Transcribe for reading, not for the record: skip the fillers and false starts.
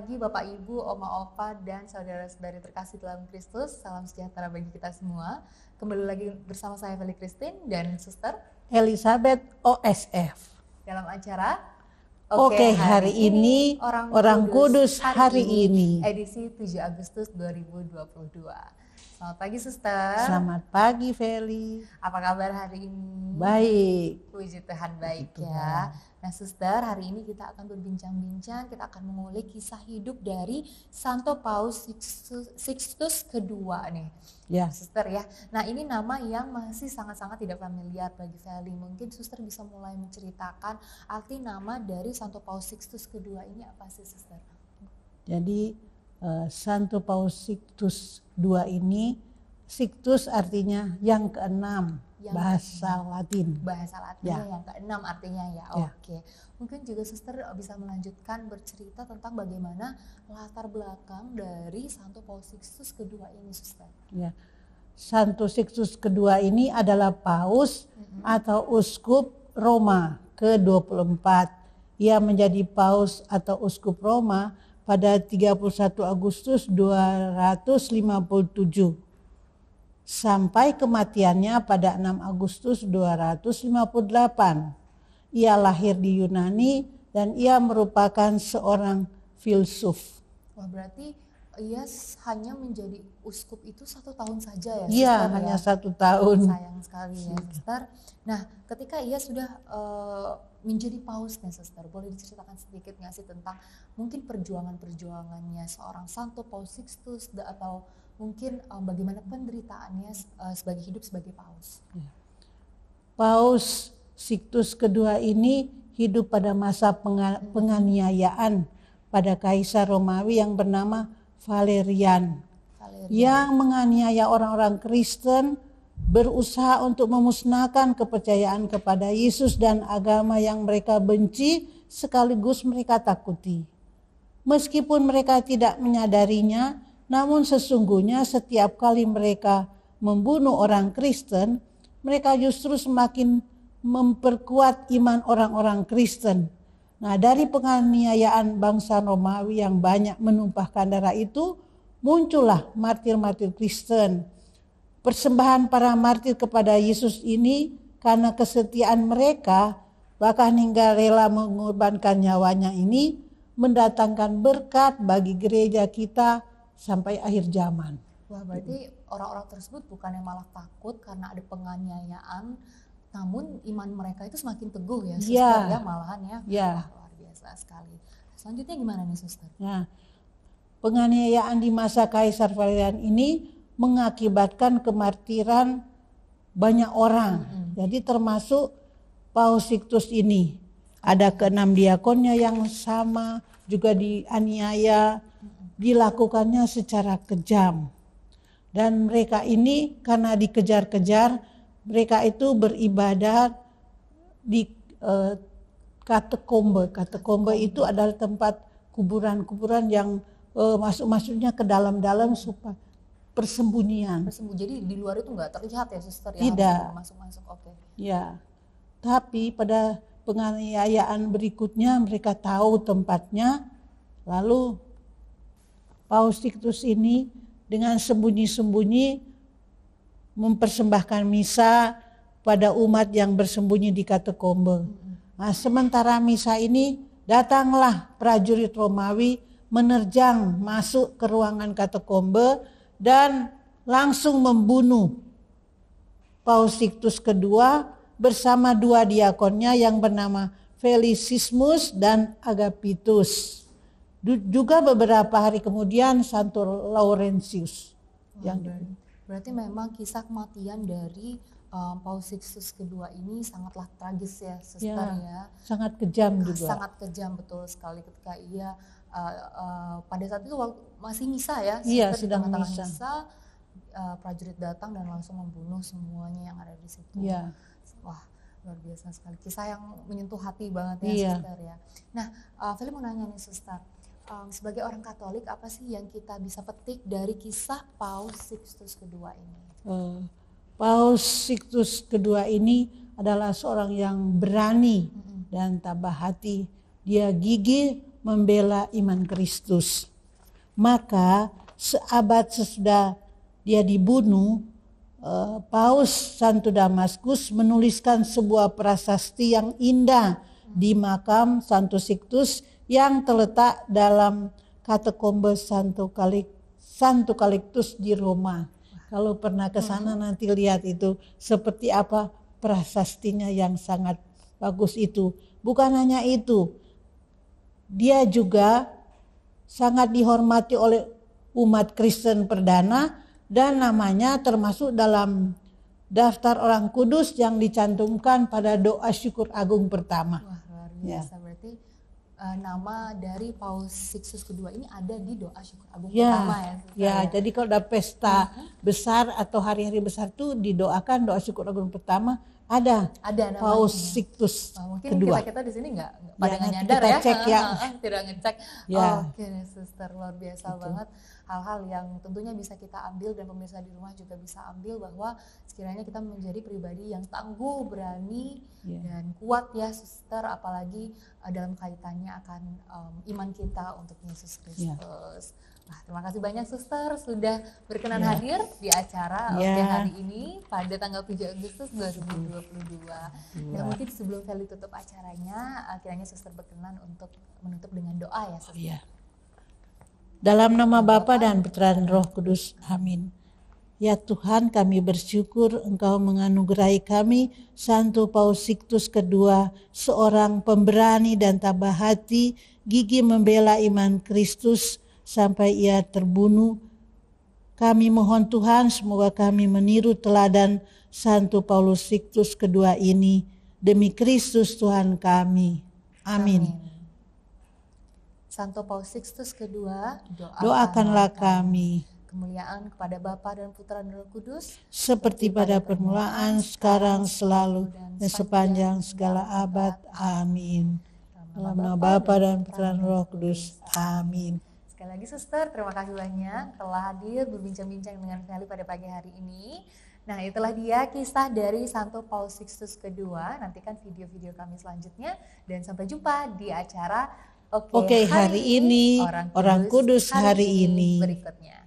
pagi Bapak Ibu, Oma Opa, dan saudara-saudari terkasih dalam Kristus. Salam sejahtera bagi kita semua. Kembali lagi bersama saya Feli Christine dan Suster Elizabeth OSF. Dalam acara Oke, hari ini Orang Kudus hari ini. Edisi 7 Agustus 2022. Selamat pagi Suster. Selamat pagi Feli. Apa kabar hari ini? Baik. Puji Tuhan baik ya. Nah Suster, hari ini kita akan berbincang-bincang, kita akan mengulik kisah hidup dari Santo Paus Sixtus kedua nih. Ya. Suster ya. Nah ini nama yang masih sangat-sangat tidak familiar bagi Feli. Mungkin Suster bisa mulai menceritakan arti nama dari Santo Paus Sixtus kedua ini apa sih Suster? Jadi Santo Paus Sixtus II ini, Sixtus artinya yang keenam, bahasa Latin. Bahasa Latinnya yang keenam artinya ya. Oke. Mungkin juga Suster bisa melanjutkan bercerita tentang bagaimana latar belakang dari Santo Paus Sixtus kedua ini Suster. Ya. Santo Sixtus kedua ini adalah paus atau uskup Roma ke-24. Ia menjadi paus atau uskup Roma pada 31 Agustus 257 sampai kematiannya pada 6 Agustus 258. Ia lahir di Yunani dan ia merupakan seorang filsuf. Wah, berarti ia hanya menjadi uskup itu 1 tahun saja ya? Iya, hanya 1 tahun. Sayang sekali ya Suster. Nah, ketika ia sudah menjadi paus nih Suster, boleh diceritakan sedikit nggak sih tentang mungkin perjuangannya seorang Santo Paus Sixtus atau mungkin bagaimana penderitaannya hidup sebagai paus? Paus Sixtus kedua ini hidup pada masa penganiayaan pada Kaisar Romawi yang bernama Valerian. Yang menganiaya orang-orang Kristen, berusaha untuk memusnahkan kepercayaan kepada Yesus dan agama yang mereka benci sekaligus mereka takuti. Meskipun mereka tidak menyadarinya, namun sesungguhnya setiap kali mereka membunuh orang Kristen, mereka justru semakin memperkuat iman orang-orang Kristen. Nah, dari penganiayaan bangsa Romawi yang banyak menumpahkan darah itu, muncullah martir-martir Kristen. Persembahan para martir kepada Yesus ini karena kesetiaan mereka, bahkan hingga rela mengorbankan nyawanya ini, mendatangkan berkat bagi gereja kita sampai akhir zaman. Wah, berarti orang-orang tersebut bukan yang malah takut karena ada penganiayaan, namun iman mereka itu semakin teguh ya Suster ya malahan ya. Wah, luar biasa sekali. Selanjutnya gimana nih Suster? Nah, penganiayaan di masa Kaisar Valerian ini mengakibatkan kemartiran banyak orang. Jadi termasuk Paus Sixtus ini. Ada ke-6 diakonnya yang sama juga dianiaya, dilakukannya secara kejam. Dan mereka ini karena dikejar-kejar, mereka itu beribadat di katakombe. Katakombe itu adalah tempat kuburan-kuburan yang masuk-masuknya ke dalam-dalam supaya persembunyian. Jadi di luar itu nggak terlihat ya Suster ya? Tidak. Masuk-masuk, oke. Ya, tapi pada penganiayaan berikutnya mereka tahu tempatnya, lalu Paus Sixtus ini dengan sembunyi-sembunyi mempersembahkan misa pada umat yang bersembunyi di katakombe. Nah, sementara misa ini datanglah prajurit Romawi menerjang masuk ke ruangan katakombe dan langsung membunuh Paus Sixtus kedua bersama 2 diakonnya yang bernama Felicissimus dan Agapitus. Juga beberapa hari kemudian Santo Laurentius. Berarti memang kisah kematian dari Paus Sixtus kedua ini sangatlah tragis ya Suster ya. Sangat kejam juga. Sangat kejam betul sekali ketika ia pada saat itu masih misa ya, sedang misa, prajurit datang dan langsung membunuh semuanya yang ada di situ. Wah, luar biasa sekali, kisah yang menyentuh hati banget ya Suster ya. Nah, Feli mau nanya nih Suster, sebagai orang Katolik apa sih yang kita bisa petik dari kisah Paus Sixtus kedua ini? Paus Sixtus kedua ini adalah seorang yang berani dan tabah hati. Dia gigih membela iman Kristus. Maka seabad sesudah dia dibunuh, Paus Santo Damaskus menuliskan sebuah prasasti yang indah di makam Santo Sixtus yang terletak dalam katakombe Santo Calixtus di Roma. Kalau pernah ke sana nanti lihat itu seperti apa prasastinya yang sangat bagus itu. Bukan hanya itu, dia juga sangat dihormati oleh umat Kristen perdana dan namanya termasuk dalam daftar orang kudus yang dicantumkan pada doa syukur agung pertama. Wah, luar biasa. Berarti nama dari Paus Sixtus kedua ini ada di doa syukur agung pertama ya. Ya, jadi kalau ada pesta besar atau hari-hari besar tuh didoakan doa syukur agung pertama ada Paus Sixtus kedua. Mungkin kita di sini nggak pada nyadar kita ya. Cek ya. Tidak ngecek. Ya. Oke, Suster, luar biasa banget. Hal-hal yang tentunya bisa kita ambil dan pemirsa di rumah juga bisa ambil, bahwa sekiranya kita menjadi pribadi yang tangguh, berani dan kuat ya Suster, apalagi dalam kaitannya akan iman kita untuk Yesus Kristus. Nah, terima kasih banyak Suster sudah berkenan hadir di acara hari ini pada tanggal 7 Agustus 2022. Dan mungkin sebelum Feli tutup acaranya, kiranya Suster berkenan untuk menutup dengan doa ya Suster. Dalam nama Bapa dan Putra dan Roh Kudus. Amin. Ya Tuhan, kami bersyukur Engkau menganugerahi kami Santo Paus Sixtus kedua, seorang pemberani dan tabah hati, gigih membela iman Kristus sampai ia terbunuh. Kami mohon Tuhan, semoga kami meniru teladan Santo Paulus Sixtus kedua ini demi Kristus Tuhan kami. Amin. Santo Paus Sixtus kedua, doakanlah kami. Kemuliaan kepada Bapa dan Putra dan Roh Kudus, seperti pada permulaan, sekarang, selalu, dan sepanjang segala abad. Amin. Dalam nama Bapa dan Putra dan Roh Kudus. Amin. Sekali lagi Suster, terima kasih banyak telah hadir berbincang-bincang dengan Feli pada pagi hari ini. Nah, itulah dia kisah dari Santo Paus Sixtus kedua. Nantikan video-video kami selanjutnya dan sampai jumpa di acara Oke, hari ini, Orang Kudus hari ini berikutnya.